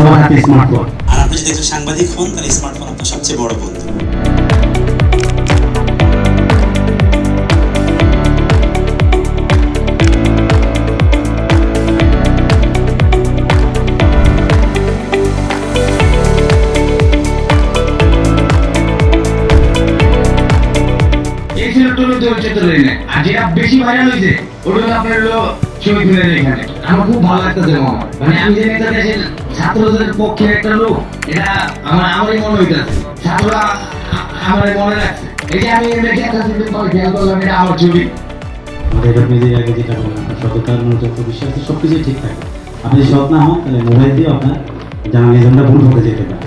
সবার হাতে স্মার্টফোন। আর আপনি যদি একজন সাংবাদিক হন তাহলে স্মার্টফোন আপনার সবচেয়ে বড় বন্ধু। আর যেটা বেশি ভাইরাল হয়েছে ওটা হলো আপনার হলো শহীদ মিনারের এখানে। আমার খুব ভালো লাগতেছে মামা, মানে আমি যে নেতা দেশের ছাত্রদের পক্ষে একটা লোক, এটা আমারই মনে হইতেছে, ছাত্ররা আমার মনে রাখছে। এই যে আমি একটা খেয়াল করলাম, এটা আমার ছবি। আমাদের নিজের আগে যেটা বললাম, সততার মনোযোগ বিশ্বাস সবকিছুই ঠিক থাকে। আপনি সৎ না হন তাহলে মোবাইল দিয়ে আপনার জার্নালিজমটা ভুল হতে যেতে পারে।